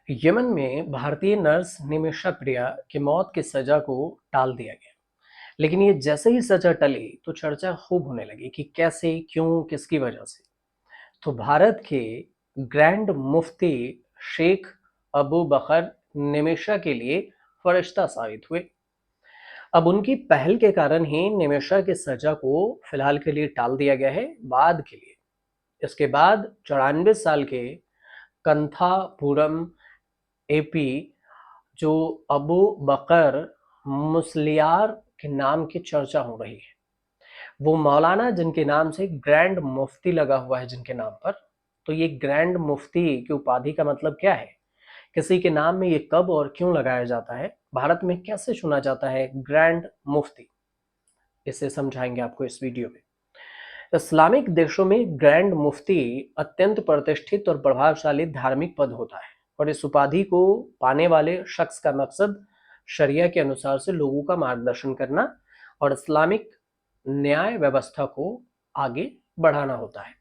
Yemen में भारतीय nurse Nimisha प्रिया की मौत की सजा को टाल दिया गया। लेकिन ये जैसे ही सजा टली तो चर्चा खूब होने लगी कि कैसे, क्यों, किसकी वजह से। तो भारत के ग्रैंड मुफ्ती शेख अबू बकर निमिषा के लिए फरिश्ता साबित हुए। अब उनकी पहल के कारण ही निमिषा की सजा को फिलहाल के लिए टाल दिया गया है, बाद के लिए। इसके बाद 94 साल के कंथापुरम एपी जो अबू बकर मुस्लियार के नाम की चर्चा हो रही है, वो मौलाना जिनके नाम से ग्रैंड मुफ्ती लगा हुआ है जिनके नाम पर। तो ये ग्रैंड मुफ्ती की उपाधि का मतलब क्या है, किसी के नाम में ये कब और क्यों लगाया जाता है, भारत में कैसे चुना जाता है ग्रैंड मुफ्ती, इसे समझाएंगे आपको इस वीडियो में। इस्लामिक देशों में ग्रैंड मुफ्ती अत्यंत प्रतिष्ठित और प्रभावशाली धार्मिक पद होता है, और इस उपाधि को पाने वाले शख्स का मकसद शरिया के अनुसार से लोगों का मार्गदर्शन करना और इस्लामिक न्याय व्यवस्था को आगे बढ़ाना होता है।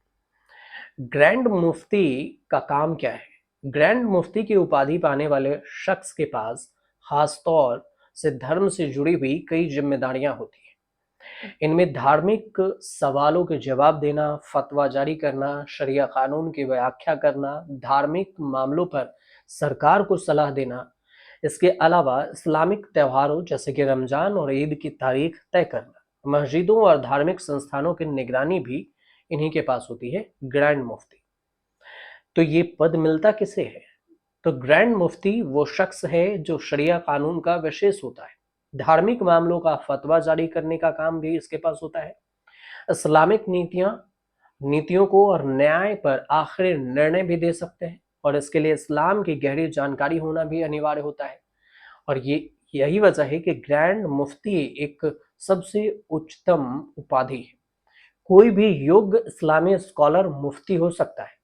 ग्रैंड मुफ्ती का काम क्या है? ग्रैंड मुफ्ती की उपाधि पाने वाले शख्स के पास खास तौर से धर्म से जुड़ी हुई कई जिम्मेदारियां होती हैं। इनमें धार्मिक सवालों के जवाब देना, फतवा जारी करना, शरिया कानून की व्याख्या करना, धार्मिक मामलों पर सरकार को सलाह देना। इसके अलावा इस्लामिक त्योहारों जैसे कि रमजान और ईद की तारीख तय करना, मस्जिदों और धार्मिक संस्थानों की निगरानी भी इन्हीं के पास होती है, ग्रैंड मुफ्ती। तो ये पद मिलता किसे है? तो ग्रैंड मुफ्ती वो शख्स है जो शरिया कानून का विशेष होता है। धार्मिक मामलों का फतवा जारी करने का काम भी इसके पास होता है। इस्लामिक नीतियों को और न्याय पर आखिरी निर्णय भी दे सकते हैं, और इसके लिए इस्लाम की गहरी जानकारी होना भी अनिवार्य होता है। और ये यही वजह है कि ग्रैंड मुफ्ती एक सबसे उच्चतम उपाधि है। कोई भी योग्य इस्लामी स्कॉलर मुफ्ती हो सकता है,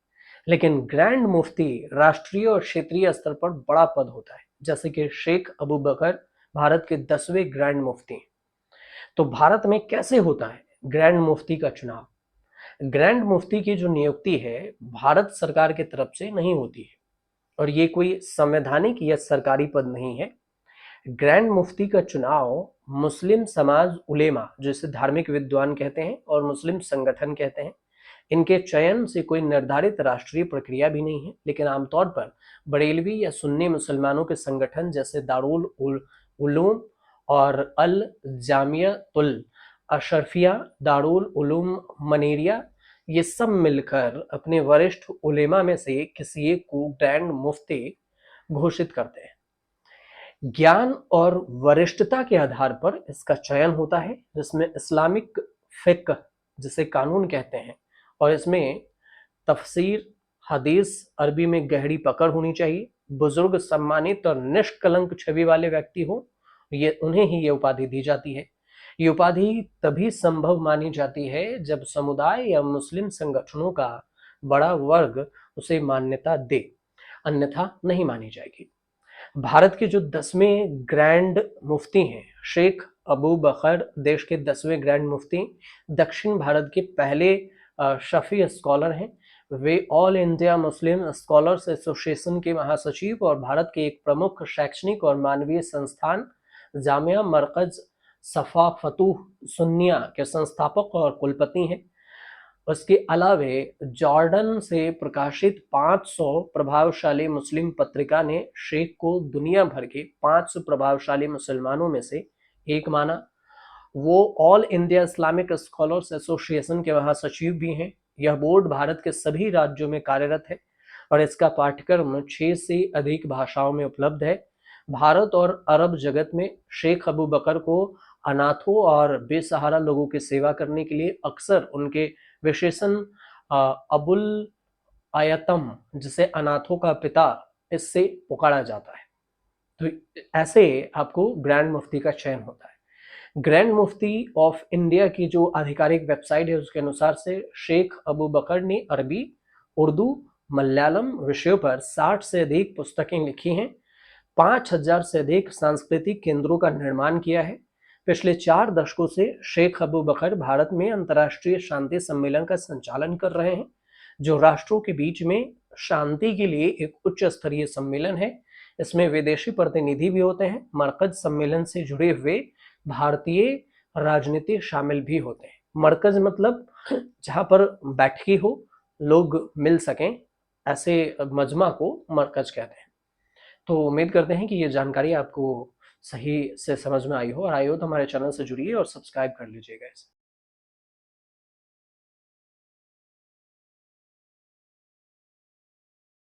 लेकिन ग्रैंड मुफ्ती राष्ट्रीय और क्षेत्रीय स्तर पर बड़ा पद होता है, जैसे कि शेख अबू बकर भारत के 10वें ग्रैंड मुफ्ती हैं। तो भारत में कैसे होता है ग्रैंड मुफ्ती का चुनाव? ग्रैंड मुफ्ती की जो नियुक्ति है भारत सरकार की तरफ से नहीं होती है, और ये कोई संवैधानिक या सरकारी पद नहीं है। ग्रैंड मुफ्ती का चुनाव मुस्लिम समाज उलेमा, जिसे धार्मिक विद्वान कहते हैं, और मुस्लिम संगठन कहते हैं। इनके चयन से कोई निर्धारित राष्ट्रीय प्रक्रिया भी नहीं है, लेकिन आमतौर पर बरेलवी या सुन्नी मुसलमानों के संगठन जैसे दारुल उलूम और अल जामियातुल अशरफिया, दारुल उलूम मनीरिया, ये सब मिलकर अपने वरिष्ठ उलेमा में से किसी एक को ग्रैंड मुफ्ती घोषित करते हैं। ज्ञान और वरिष्ठता के आधार पर इसका चयन होता है, जिसमें इस्लामिक फिक्ह, जिसे कानून कहते हैं, और इसमें तफसीर, हदीस, अरबी में गहरी पकड़ होनी चाहिए। बुजुर्ग, सम्मानित और निष्कलंक छवि वाले व्यक्ति हो, ये उन्हें ही ये उपाधि दी जाती है। ये उपाधि तभी संभव मानी जाती है जब समुदाय या मुस्लिम संगठनों का बड़ा वर्ग उसे मान्यता दे, अन्यथा नहीं मानी जाएगी। भारत के जो 10वें ग्रैंड मुफ्ती हैं, शेख अबू बकर देश के 10वें ग्रैंड मुफ्ती, दक्षिण भारत के पहले शफी स्कॉलर हैं। वे All India Muslim Scholars Association के महासचिव और भारत के एक प्रमुख शैक्षणिक और मानवीय संस्थान जामिया मरकज सफा फतूह सुन्निया के संस्थापक और कुलपति हैं। उसके अलावे जॉर्डन से प्रकाशित 500 प्रभावशाली मुस्लिम पत्रिका ने शेख को दुनिया भर के 500 प्रभावशाली मुसलमानों में से एक माना। वो all India Islamic scholars Association के महासचिव भी हैं। यह बोर्ड भारत के सभी राज्यों में कार्यरत है, और इसका पाठ्यक्रम 6 से अधिक भाषाओं में उपलब्ध है। भारत और अरब जगत में शेख अबू बकर को अनाथों और बेसहारा लोगों की सेवा करने के लिए अक्सर उनके विशेषण अबुल आयतम, जिसे अनाथों का पिता, इससे पुकारा जाता है। तो ऐसे आपको ग्रैंड मुफ्ती का चयन होता है। ग्रैंड मुफ्ती ऑफ इंडिया की जो आधिकारिक वेबसाइट है उसके अनुसार से शेख अबू बकर ने अरबी, उर्दू, मलयालम विषयों पर 60 से अधिक पुस्तकें लिखी हैं, 5000 से अधिक सांस्कृतिक केंद्रों का निर्माण किया है। पिछले 4 दशकों से शेख अबू बकर भारत में अंतर्राष्ट्रीय शांति सम्मेलन का संचालन कर रहे हैं, जो राष्ट्रों के बीच में शांति के लिए एक उच्च स्तरीय सम्मेलन है। इसमें विदेशी प्रतिनिधि भी होते हैं। मरकज सम्मेलन से जुड़े हुए भारतीय राजनीति शामिल भी होते हैं। मरकज मतलब जहाँ पर बैठकी हो, लोग मिल सकें, ऐसे मजमा को मरकज कहते हैं। तो उम्मीद करते हैं कि ये जानकारी आपको सही से समझ में आई हो, और आई हो तो हमारे चैनल से जुड़िए और सब्सक्राइब कर लीजिएगा इसे।